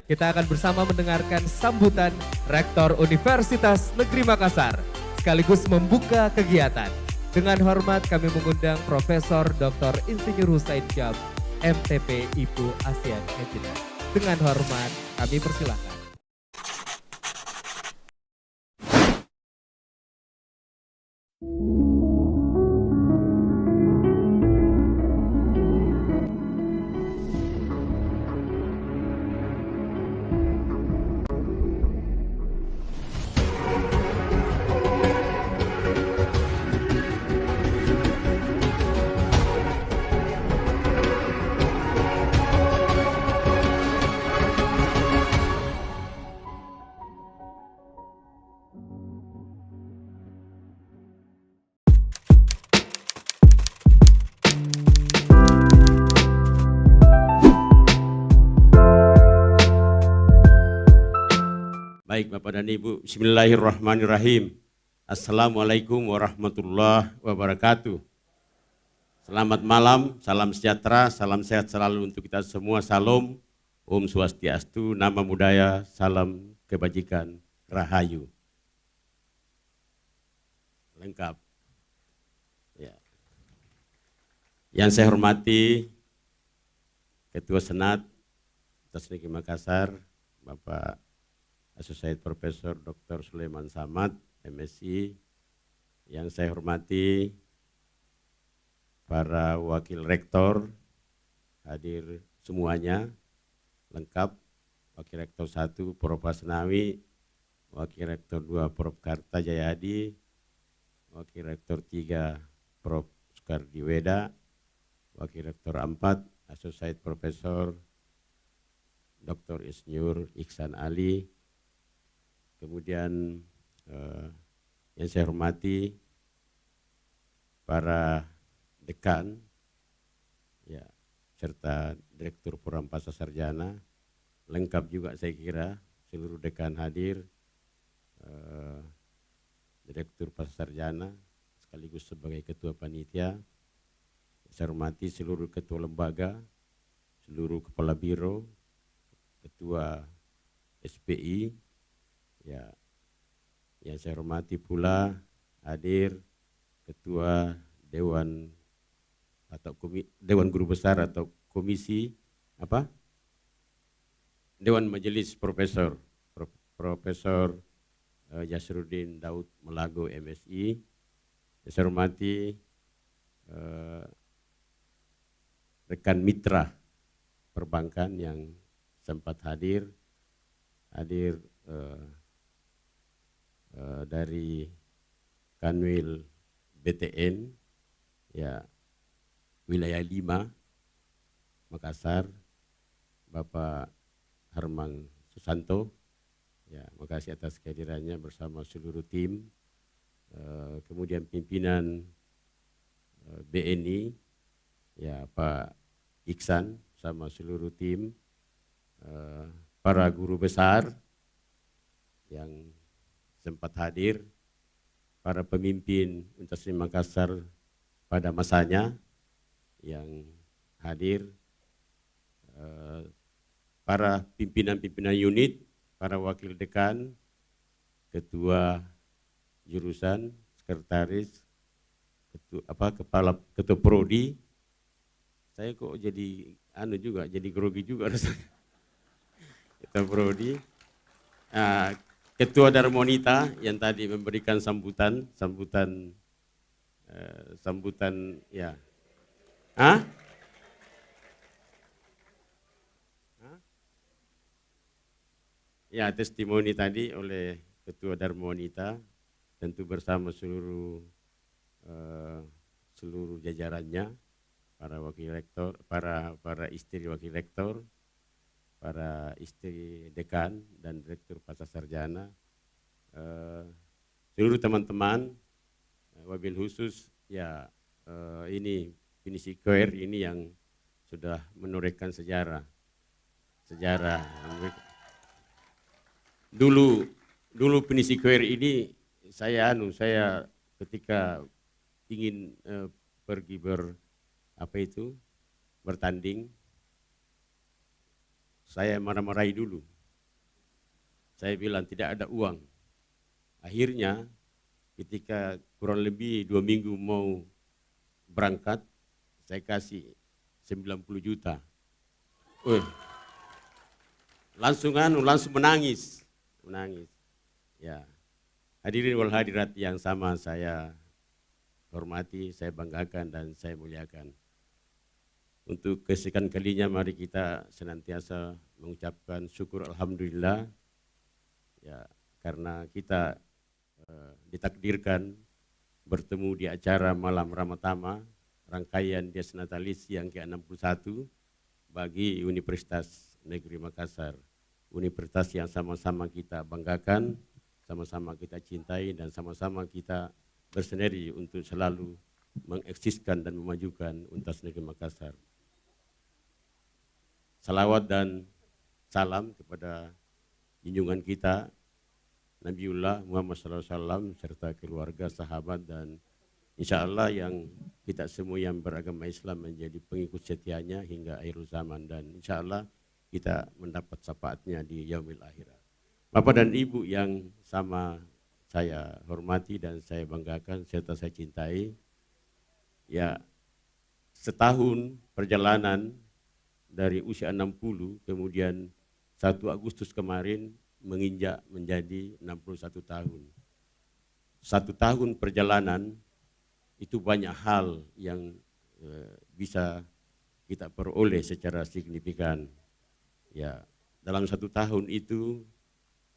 Kita akan bersama mendengarkan sambutan Rektor Universitas Negeri Makassar sekaligus membuka kegiatan. Dengan hormat kami mengundang Profesor Dr. Insinyur Husain Syam, MTP IPU ASEAN Engineer. Dengan hormat kami persilahkan. Baik Bapak dan Ibu, Bismillahirrahmanirrahim. Assalamualaikum warahmatullahi wabarakatuh. Selamat malam, salam sejahtera, salam sehat selalu untuk kita semua. Salam, Om Swastiastu, Nama Budaya, salam kebajikan, Rahayu. Lengkap. Ya. Yang saya hormati Ketua Senat atas Negeri Makassar, Bapak Associate Profesor Dr. Sulaiman Samad, MSI. Yang saya hormati para wakil rektor, hadir semuanya, lengkap. Wakil Rektor 1, Prof. Asnawi, Wakil Rektor 2, Prof. Karta Jayadi, Wakil Rektor 3, Prof. Sukardi Weda, Wakil Rektor 4, Associate Profesor Dr. Insinyur Iksan Ali. Kemudian yang saya hormati para dekan, ya, serta Direktur Program Pasca Sarjana, lengkap juga saya kira seluruh dekan hadir, Direktur Pasca Sarjana sekaligus sebagai Ketua Panitia. Saya hormati seluruh Ketua Lembaga, seluruh Kepala Biro, Ketua SPI. Ya, yang saya hormati pula hadir Ketua Dewan atau Dewan Guru Besar atau Komisi Dewan Majelis Profesor Jasruddin Daud Melago MSI. Yang saya hormati rekan mitra perbankan yang sempat hadir dari Kanwil BTN, ya, wilayah 5 Makassar, Bapak Harmang Susanto, ya, makasih atas kehadirannya bersama seluruh tim. Kemudian pimpinan BNI, ya, Pak Iksan sama seluruh tim, para guru besar yang sempat hadir, para pemimpin Universitas Makassar pada masanya yang hadir, para pimpinan-pimpinan unit, para wakil dekan, ketua jurusan, sekretaris, ketua prodi. Saya kok jadi jadi grogi juga rasanya. Ketua prodi. Ketua Darmonita yang tadi memberikan sambutan ya. Ya, testimoni tadi oleh Ketua Darmonita, tentu bersama seluruh jajarannya, para wakil rektor, para istri wakil rektor, para istri dekan dan Direktur Pasca Sarjana, seluruh teman-teman, wabil khusus ya, ini Pinisi Koer ini yang sudah menorehkan sejarah. Dulu Pinisi Koer ini saya ketika ingin pergi bertanding, saya marah-marahi dulu. Saya bilang tidak ada uang. Akhirnya ketika kurang lebih 2 minggu mau berangkat, saya kasih 90 juta. Langsung menangis. Ya. Hadirin wal hadirat yang sama saya hormati, saya banggakan dan saya muliakan. Untuk kesekian kalinya mari kita senantiasa mengucapkan syukur alhamdulillah ya, karena kita ditakdirkan bertemu di acara Malam Ramadhan, rangkaian Dies Natalis yang ke-61 bagi Universitas Negeri Makassar. Universitas yang sama-sama kita banggakan, sama-sama kita cintai, dan sama-sama kita bersinergi untuk selalu mengeksiskan dan memajukan Universitas Negeri Makassar. Salawat dan salam kepada junjungan kita Nabiullah Muhammad SAW serta keluarga, sahabat, dan insya Allah yang kita semua yang beragama Islam menjadi pengikut setianya hingga akhir zaman, dan insya Allah kita mendapat syafaatnya di yaumil akhirah. Bapak dan Ibu yang sama saya hormati dan saya banggakan serta saya cintai, ya setahun perjalanan dari usia 60 kemudian 1 Agustus kemarin menginjak menjadi 61 tahun. 1 tahun perjalanan itu banyak hal yang bisa kita peroleh secara signifikan. Ya, dalam 1 tahun itu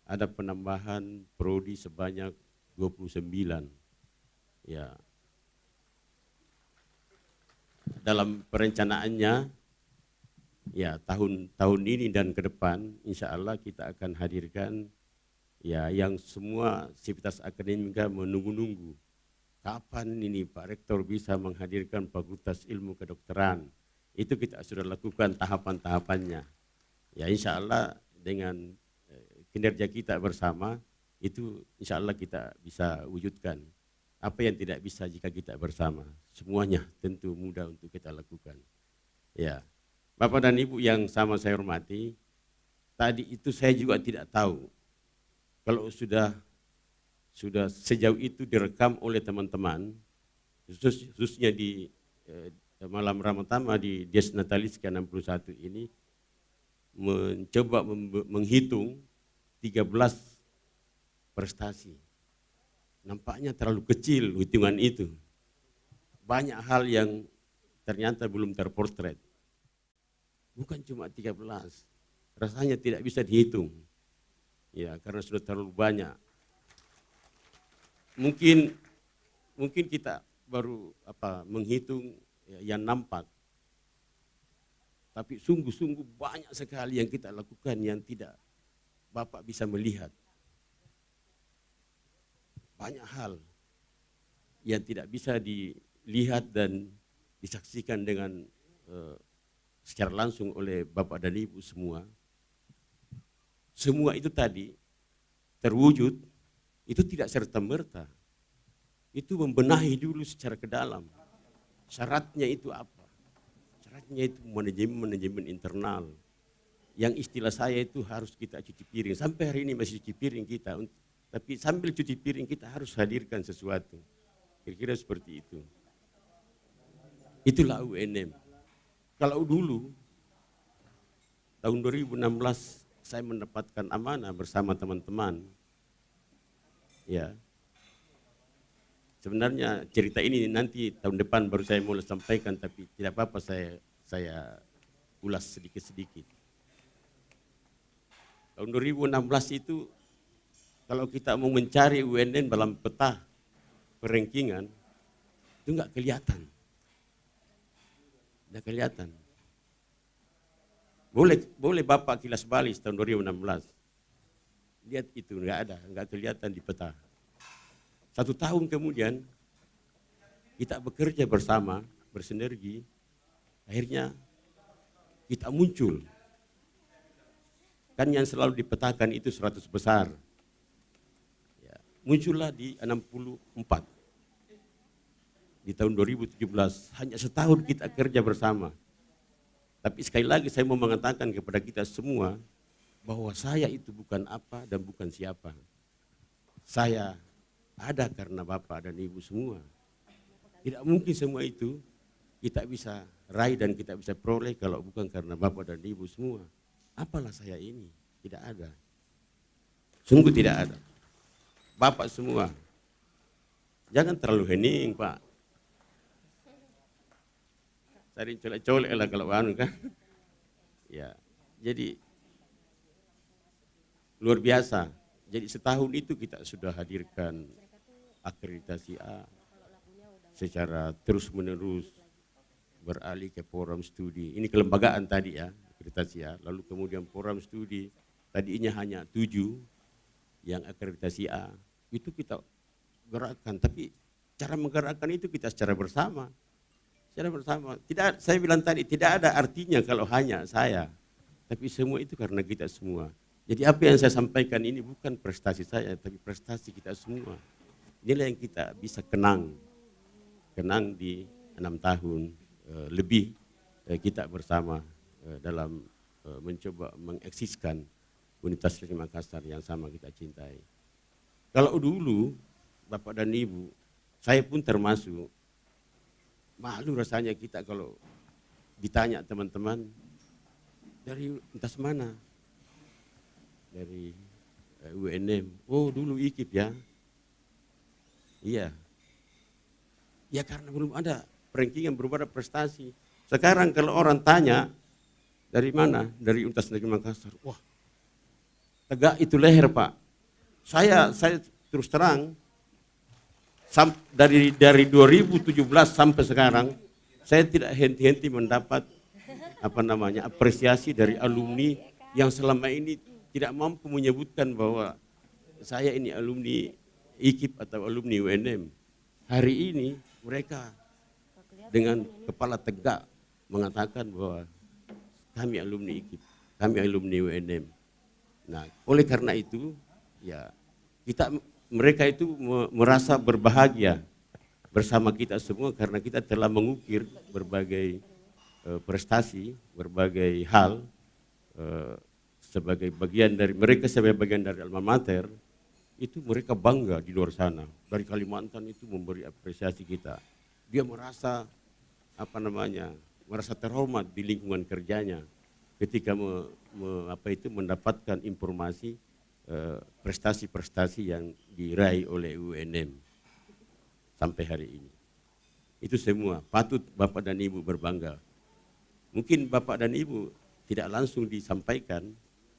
ada penambahan prodi sebanyak 29. Ya. Dalam perencanaannya ya tahun ini dan ke depan insya Allah kita akan hadirkan ya yang semua sivitas akademika menunggu-nunggu kapan ini Pak Rektor bisa menghadirkan Fakultas Ilmu Kedokteran. Itu kita sudah lakukan tahapan-tahapannya. Ya insya Allah dengan kinerja kita bersama itu insya Allah kita bisa wujudkan. Apa yang tidak bisa jika kita bersama, semuanya tentu mudah untuk kita lakukan. Ya. Bapak dan Ibu yang sama saya hormati, tadi itu saya juga tidak tahu kalau sudah sejauh itu direkam oleh teman-teman, khususnya di Malam Ramadhan di Dies Natalis ke-61 ini, mencoba menghitung 13 prestasi. Nampaknya terlalu kecil hitungan itu. Banyak hal yang ternyata belum terpotret. Bukan cuma 13, rasanya tidak bisa dihitung. Ya, karena sudah terlalu banyak. Mungkin kita baru menghitung yang nampak. Tapi sungguh-sungguh banyak sekali yang kita lakukan yang tidak Bapak bisa melihat. Banyak hal yang tidak bisa dilihat dan disaksikan dengan secara langsung oleh Bapak dan Ibu semua. Semua itu tadi terwujud, itu tidak serta-merta. Itu membenahi dulu secara ke dalam. Syaratnya itu apa? Syaratnya itu manajemen internal. Yang istilah saya itu harus kita cuci piring. Sampai hari ini masih cuci piring kita. Tapi sambil cuci piring kita harus hadirkan sesuatu. Kira-kira seperti itu. Itulah UNM. Kalau dulu, tahun 2016 saya mendapatkan amanah bersama teman-teman. Ya, sebenarnya cerita ini nanti tahun depan baru saya mulai sampaikan, tapi tidak apa-apa saya ulas sedikit-sedikit. Tahun 2016 itu, kalau kita mau mencari UNN dalam peta perankingan, itu enggak kelihatan. Tidak kelihatan. Boleh Bapak kilas balik tahun 2016. Lihat itu, enggak kelihatan di peta. 1 tahun kemudian kita bekerja bersama, bersinergi, akhirnya kita muncul. Kan yang selalu dipetakan itu 100 besar. Ya, muncullah di 64. Di tahun 2017, hanya setahun kita kerja bersama. Tapi sekali lagi saya mau mengatakan kepada kita semua bahwa saya itu bukan apa dan bukan siapa. Saya ada karena Bapak dan Ibu semua. Tidak mungkin semua itu kita bisa raih dan kita bisa peroleh kalau bukan karena Bapak dan Ibu semua. Apalah saya ini? Tidak ada. Sungguh tidak ada. Bapak semua. Jangan terlalu hening, Pak. Cari colek-colek lah kalau anu kan. Ya, jadi luar biasa. Jadi setahun itu kita sudah hadirkan akreditasi A secara terus-menerus beralih ke forum studi. Ini kelembagaan tadi ya, akreditasi A. Lalu kemudian forum studi, tadinya hanya 7 yang akreditasi A. Itu kita gerakkan, tapi cara menggerakkan itu kita secara bersama. Secara bersama. Tidak, saya bilang tadi tidak ada artinya kalau hanya saya, tapi semua itu karena kita semua. Jadi apa yang saya sampaikan ini bukan prestasi saya, tapi prestasi kita semua. Inilah yang kita bisa kenang di 6 tahun lebih kita bersama dalam mencoba mengeksiskan Universitas Negeri Makassar yang sama kita cintai. Kalau dulu Bapak dan Ibu, saya pun termasuk, malu rasanya kita kalau ditanya teman-teman dari entah mana, dari UNM. Oh dulu IKIP ya, iya. Ya karena belum ada rankingan, belum ada prestasi. Sekarang kalau orang tanya dari mana, dari Universitas Negeri Makassar, wah tegak itu leher Pak. Saya terus terang, dari 2017 sampai sekarang saya tidak henti-henti mendapat apresiasi dari alumni yang selama ini tidak mampu menyebutkan bahwa saya ini alumni IKIP atau alumni UNM. Hari ini mereka dengan kepala tegak mengatakan bahwa kami alumni IKIP, kami alumni UNM. Nah, oleh karena itu ya mereka itu merasa berbahagia bersama kita semua karena kita telah mengukir berbagai prestasi, berbagai hal sebagai bagian dari mereka, sebagai bagian dari alma mater. Itu mereka bangga di luar sana. Dari Kalimantan itu memberi apresiasi kita. Dia merasa merasa terhormat di lingkungan kerjanya ketika mendapatkan informasi prestasi-prestasi yang diraih oleh UNM sampai hari ini. Itu semua patut Bapak dan Ibu berbangga. Mungkin Bapak dan Ibu tidak langsung disampaikan,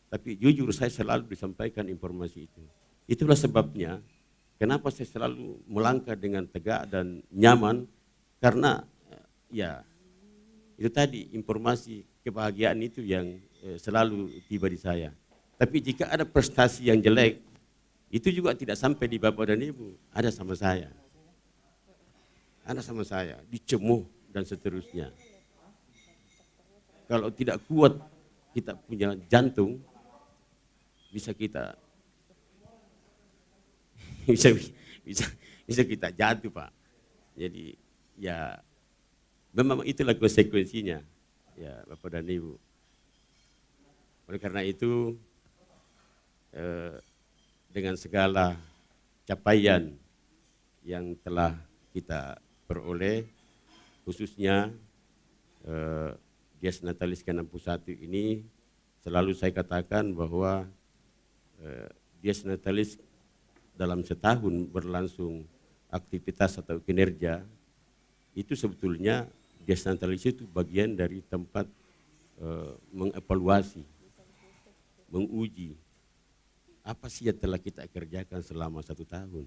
tapi jujur saya selalu disampaikan informasi itu. Itulah sebabnya kenapa saya selalu melangkah dengan tegak dan nyaman, karena ya itu tadi informasi kebahagiaan itu yang selalu tiba di saya. Tapi jika ada prestasi yang jelek, itu juga tidak sampai di Bapak dan Ibu, ada sama saya. Ada sama saya, dicemuh dan seterusnya. Kalau tidak kuat kita punya jantung, bisa kita bisa kita jatuh Pak. Jadi ya memang itulah konsekuensinya ya Bapak dan Ibu. Oleh karena itu dengan segala capaian yang telah kita peroleh, khususnya Dies Natalis ke-61 ini, selalu saya katakan bahwa Dies Natalis dalam setahun berlangsung aktivitas atau kinerja, itu sebetulnya Dies Natalis itu bagian dari tempat mengevaluasi, menguji apa sih yang telah kita kerjakan selama 1 tahun.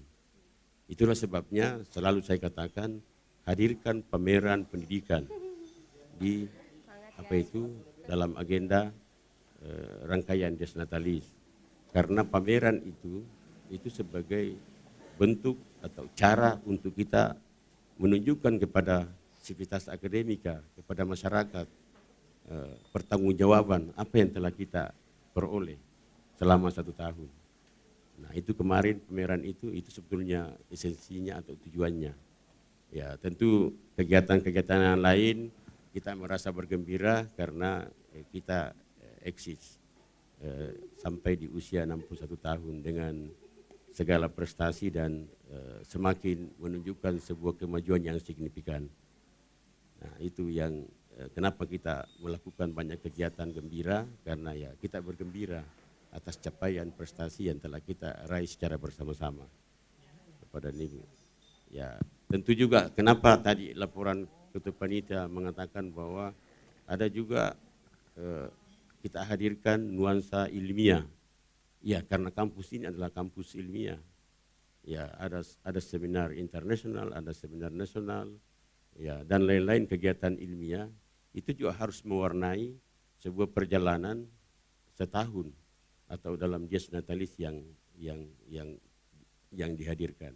Itulah sebabnya selalu saya katakan hadirkan pameran pendidikan di dalam agenda rangkaian Dies Natalis. Karena pameran itu sebagai bentuk atau cara untuk kita menunjukkan kepada sivitas akademika, kepada masyarakat pertanggungjawaban apa yang telah kita peroleh selama 1 tahun. Nah itu kemarin pameran itu sebetulnya esensinya atau tujuannya. Ya tentu kegiatan-kegiatan yang lain kita merasa bergembira karena kita eksis sampai di usia 61 tahun dengan segala prestasi dan semakin menunjukkan sebuah kemajuan yang signifikan. Nah, itu yang kenapa kita melakukan banyak kegiatan gembira, karena ya kita bergembira atas capaian prestasi yang telah kita raih secara bersama-sama kepada Ibu. Ya, tentu juga kenapa tadi laporan Ketua Panitia mengatakan bahwa ada juga kita hadirkan nuansa ilmiah. Ya, karena kampus ini adalah kampus ilmiah. Ya, ada seminar internasional, ada seminar nasional, ya, dan lain-lain kegiatan ilmiah. Itu juga harus mewarnai sebuah perjalanan setahun atau dalam dies natalis yang dihadirkan.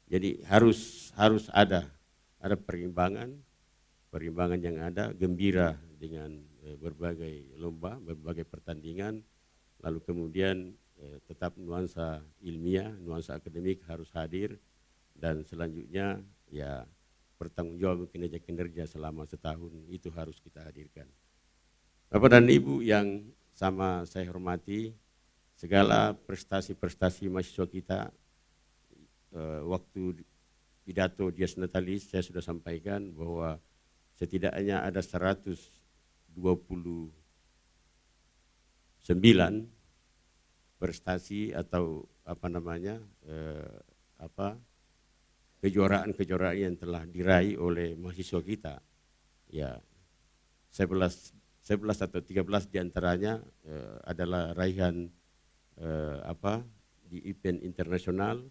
Jadi harus ada perimbangan yang ada, gembira dengan berbagai lomba, berbagai pertandingan, lalu kemudian tetap nuansa ilmiah, nuansa akademik harus hadir, dan selanjutnya ya pertanggungjawaban kinerja selama setahun itu harus kita hadirkan. Bapak dan Ibu yang sama saya hormati, segala prestasi-prestasi mahasiswa kita waktu pidato dies natalis saya sudah sampaikan bahwa setidaknya ada 129 prestasi atau kejuaraan yang telah diraih oleh mahasiswa kita. Ya, 11 atau 13 diantaranya adalah raihan di event internasional,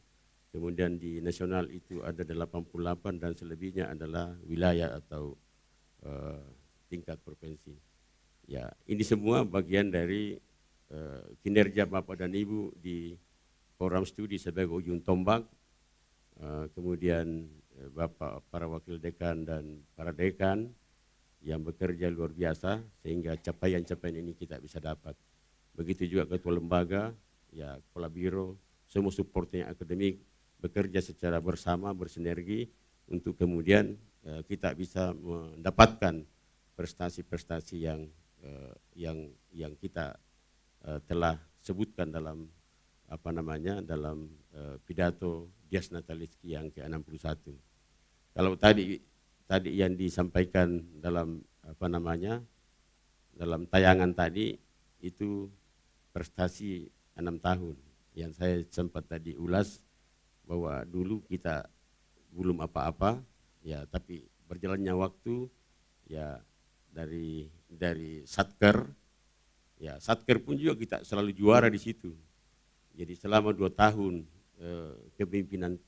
kemudian di nasional itu ada 88 dan selebihnya adalah wilayah atau tingkat provinsi. Ya, ini semua bagian dari kinerja Bapak dan Ibu di forum studi sebagai ujung tombak, kemudian Bapak para wakil dekan dan para dekan yang bekerja luar biasa sehingga capaian-capaian ini kita bisa dapat. Begitu juga ketua lembaga, ya kepala biro, semua supportnya akademik bekerja secara bersama, bersinergi untuk kemudian kita bisa mendapatkan prestasi-prestasi yang kita telah sebutkan dalam dalam pidato dies natalis yang ke-61. Kalau tadi yang disampaikan dalam dalam tayangan tadi itu prestasi 6 tahun yang saya sempat tadi ulas bahwa dulu kita belum apa-apa, ya, tapi berjalannya waktu, ya, dari Satker, ya, Satker pun juga kita selalu juara di situ. Jadi selama 2 tahun kepemimpinan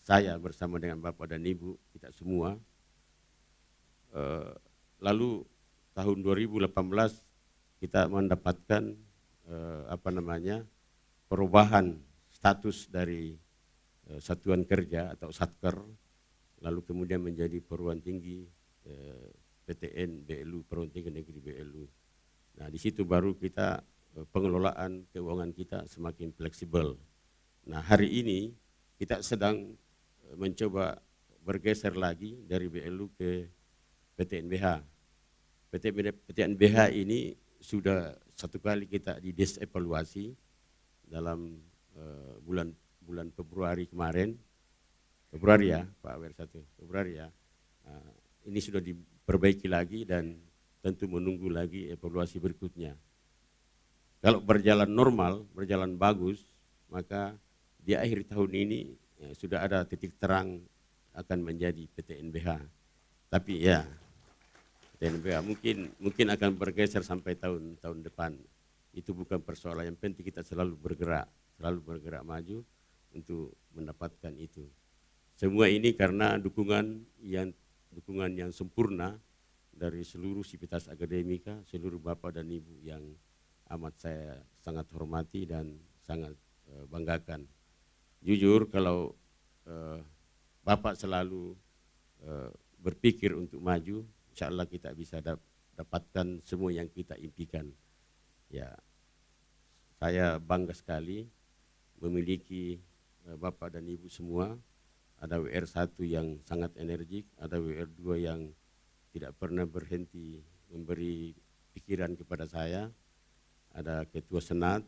saya bersama dengan Bapak dan Ibu kita semua, lalu tahun 2018 kita mendapatkan perubahan status dari satuan kerja atau Satker, lalu kemudian menjadi perguruan tinggi PTN BLU, perguruan tinggi negeri BLU. Nah, di situ baru kita pengelolaan keuangan kita semakin fleksibel. Nah, hari ini kita sedang mencoba bergeser lagi dari BLU ke PTNBH. PTNBH ini sudah 1 kali kita didesevaluasi dalam bulan Februari kemarin, Februari ya Pak Awer, Februari ya. Ini sudah diperbaiki lagi dan tentu menunggu lagi evaluasi berikutnya. Kalau berjalan normal, berjalan bagus, maka di akhir tahun ini ya, sudah ada titik terang akan menjadi PTNBH. Tapi ya PTNBH mungkin akan bergeser sampai tahun depan. Itu bukan persoalan, yang penting kita selalu bergerak maju untuk mendapatkan itu. Semua ini karena dukungan yang sempurna dari seluruh sivitas akademika, seluruh Bapak dan Ibu yang amat saya sangat hormati dan sangat banggakan. Jujur kalau Bapak selalu berpikir untuk maju, insya Allah kita bisa dapatkan semua yang kita impikan. Ya, saya bangga sekali memiliki Bapak dan Ibu semua. Ada WR1 yang sangat energik, ada WR2 yang tidak pernah berhenti memberi pikiran kepada saya. Ada Ketua Senat,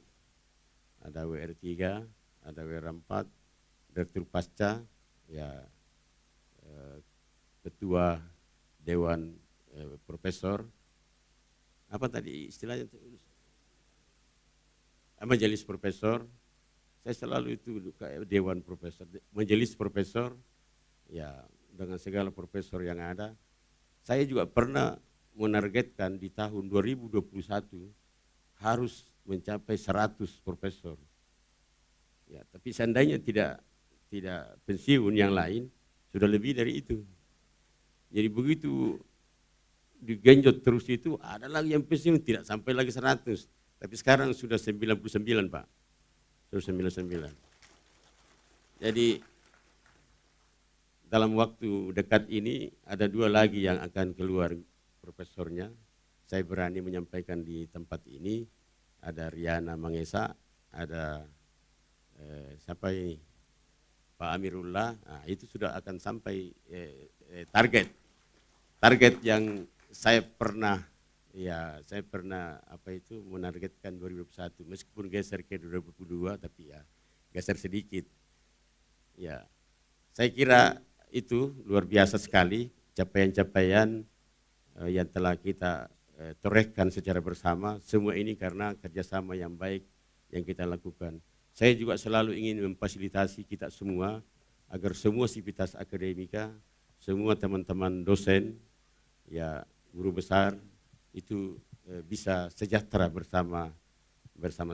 ada WR3, ada WR4, Direktur Pasca, ya Ketua Dewan Profesor, apa tadi istilahnya? Majelis Profesor. Saya selalu itu kayak Dewan Profesor, Majelis Profesor, ya dengan segala profesor yang ada. Saya juga pernah menargetkan di tahun 2021 harus mencapai 100 profesor. Ya, tapi seandainya tidak pensiun yang lain, sudah lebih dari itu. Jadi begitu digenjot terus itu, ada lagi yang pensiun tidak sampai lagi 100. Tapi sekarang sudah 99, Pak. Sudah 99. Jadi dalam waktu dekat ini ada 2 lagi yang akan keluar profesornya. Saya berani menyampaikan di tempat ini. Ada Riana Mangesa, ada siapa ini? Pak Amirullah. Nah, itu sudah akan sampai target yang saya pernah menargetkan 2021, meskipun geser ke 2022, tapi ya geser sedikit. Ya, saya kira itu luar biasa sekali capaian-capaian yang telah kita torehkan secara bersama. Semua ini karena kerjasama yang baik yang kita lakukan. Saya juga selalu ingin memfasilitasi kita semua agar semua sivitas akademika, semua teman-teman dosen, ya guru besar, itu bisa sejahtera bersama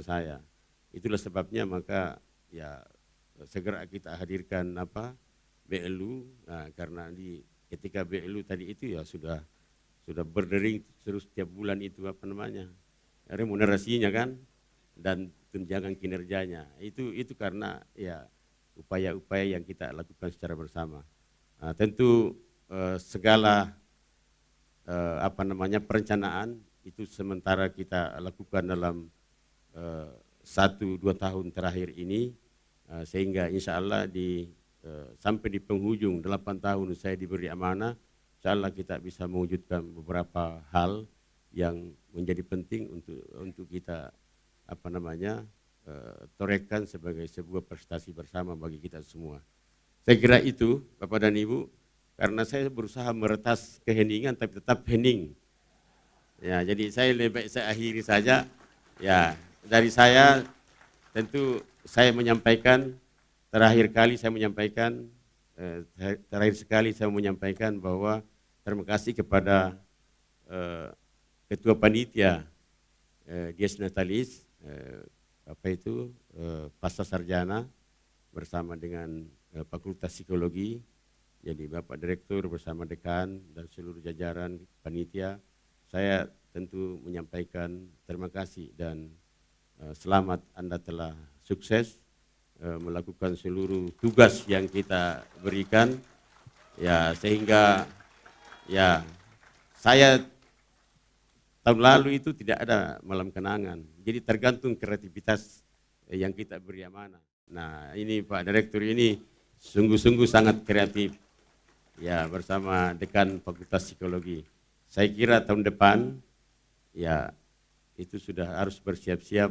saya. Itulah sebabnya maka ya segera kita hadirkan BLU, karena ketika BLU tadi itu ya sudah berdering terus tiap bulan itu remunerasinya kan dan tunjangan kinerjanya. Itu karena ya upaya-upaya yang kita lakukan secara bersama. Tentu segala perencanaan itu sementara kita lakukan dalam 1-2 tahun terakhir ini, sehingga insya Allah sampai di penghujung 8 tahun saya diberi amanah, insya Allah kita bisa mewujudkan beberapa hal yang menjadi penting untuk kita torehkan sebagai sebuah prestasi bersama bagi kita semua. Saya kira itu Bapak dan Ibu. Karena saya berusaha meretas keheningan tapi tetap hening. Ya, jadi saya lebih baik saya akhiri saja. Ya, dari saya tentu saya menyampaikan terakhir sekali saya menyampaikan bahwa terima kasih kepada Ketua Panitia Dies Natalis, Pasca Sarjana bersama dengan Fakultas Psikologi. Jadi Bapak Direktur bersama Dekan dan seluruh jajaran panitia, saya tentu menyampaikan terima kasih dan selamat Anda telah sukses melakukan seluruh tugas yang kita berikan, ya sehingga ya saya tahun lalu itu tidak ada malam kenangan, jadi tergantung kreativitas yang kita beri amanah. Nah ini Pak Direktur ini sungguh-sungguh sangat kreatif. Ya, bersama Dekan Fakultas Psikologi. Saya kira tahun depan ya itu sudah harus bersiap-siap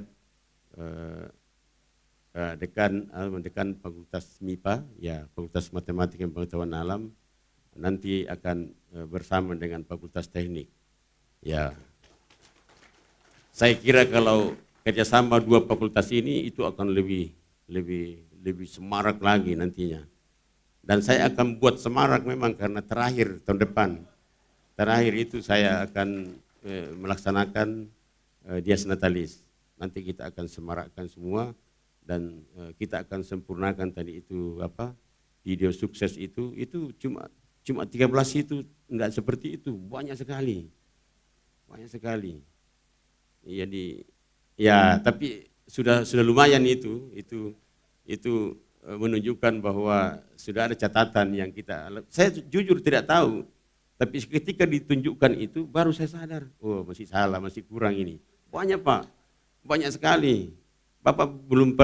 Dekan Fakultas MIPA, ya Fakultas Matematika dan Pengetahuan Alam, nanti akan bersama dengan Fakultas Teknik. Ya, saya kira kalau kerjasama 2 fakultas ini itu akan lebih semarak lagi nantinya. Dan saya akan buat semarak memang karena terakhir tahun depan. Terakhir itu saya akan melaksanakan Dies Natalis. Nanti kita akan semarakkan semua dan kita akan sempurnakan tadi itu video sukses itu cuma 13 itu enggak seperti itu, banyak sekali. Banyak sekali. Jadi ya tapi sudah lumayan itu menunjukkan bahwa sudah ada catatan yang saya jujur tidak tahu, tapi ketika ditunjukkan itu baru saya sadar, oh masih salah, masih kurang ini. Banyak Pak, banyak sekali. Bapak belum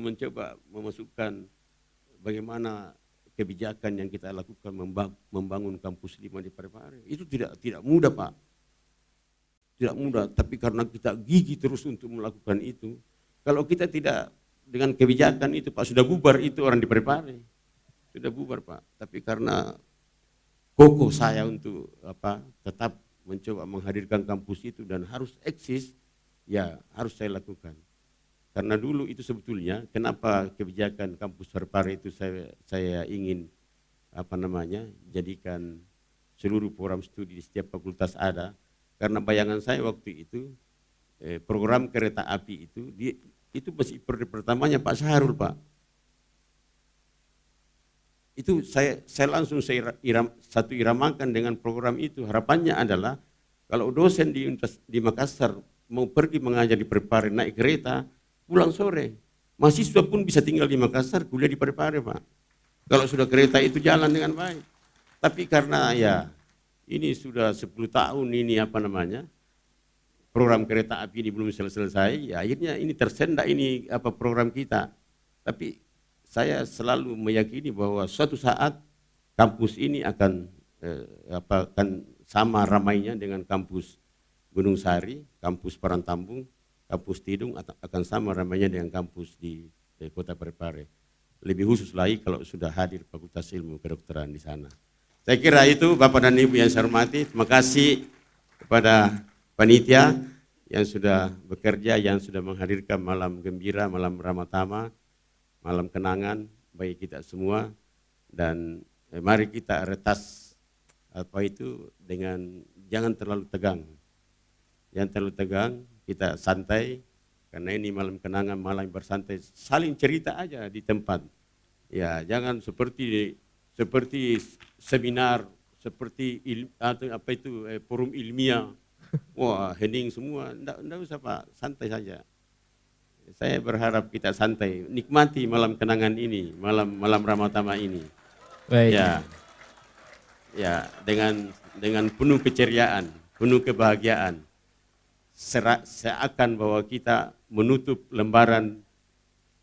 mencoba memasukkan bagaimana kebijakan yang kita lakukan membangun kampus 5 di Parepare. Itu tidak mudah, Pak. Tidak mudah, tapi karena kita gigih terus untuk melakukan itu. Kalau kita tidak dengan kebijakan itu, Pak, sudah bubar itu orang di Parepare. Sudah bubar, Pak. Tapi karena kokoh saya untuk tetap mencoba menghadirkan kampus itu dan harus eksis, ya harus saya lakukan. Karena dulu itu sebetulnya kenapa kebijakan kampus Parepare itu saya ingin jadikan seluruh program studi di setiap fakultas ada, karena bayangan saya waktu itu program kereta api itu masih periode pertamanya Pak Saharul, Pak. Itu saya langsung satu iramakan dengan program itu. Harapannya adalah kalau dosen di Makassar mau pergi mengajar di Parepare naik kereta, pulang sore, mahasiswa pun bisa tinggal di Makassar, kuliah di Parepare, Pak. Kalau sudah kereta itu jalan dengan baik. Tapi karena ya ini sudah 10 tahun ini program kereta api ini belum selesai, ya akhirnya ini tersendak ini program kita. Tapi saya selalu meyakini bahwa suatu saat kampus ini akan sama ramainya dengan kampus Gunung Sari, kampus Parantambung, kampus Tidung akan sama ramainya dengan kampus di kota Parepare. Lebih khusus lagi kalau sudah hadir Fakultas Ilmu Kedokteran di sana. Saya kira itu Bapak dan Ibu yang saya hormati. Terima kasih kepada panitia yang sudah bekerja, yang sudah menghadirkan malam gembira, malam ramatama, malam kenangan bagi kita semua. Dan mari kita retas dengan jangan terlalu tegang. Jangan terlalu tegang. Kita santai, karena ini malam kenangan, malam bersantai, saling cerita aja di tempat. Ya, jangan seperti seminar, seperti forum ilmiah. Wah, hening semua. Enggak usah, Pak, santai saja. Saya berharap kita santai, nikmati malam kenangan ini, malam ramatama ini. Baik. Ya, dengan penuh keceriaan, penuh kebahagiaan. Seakan bahwa kita menutup lembaran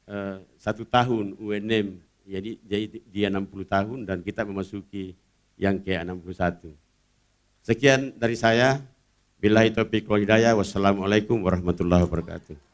1 tahun UNM, jadi dia 60 tahun dan kita memasuki yang ke-61. Sekian dari saya. Billahi taufiq wal hidayah. Wassalamualaikum warahmatullahi wabarakatuh.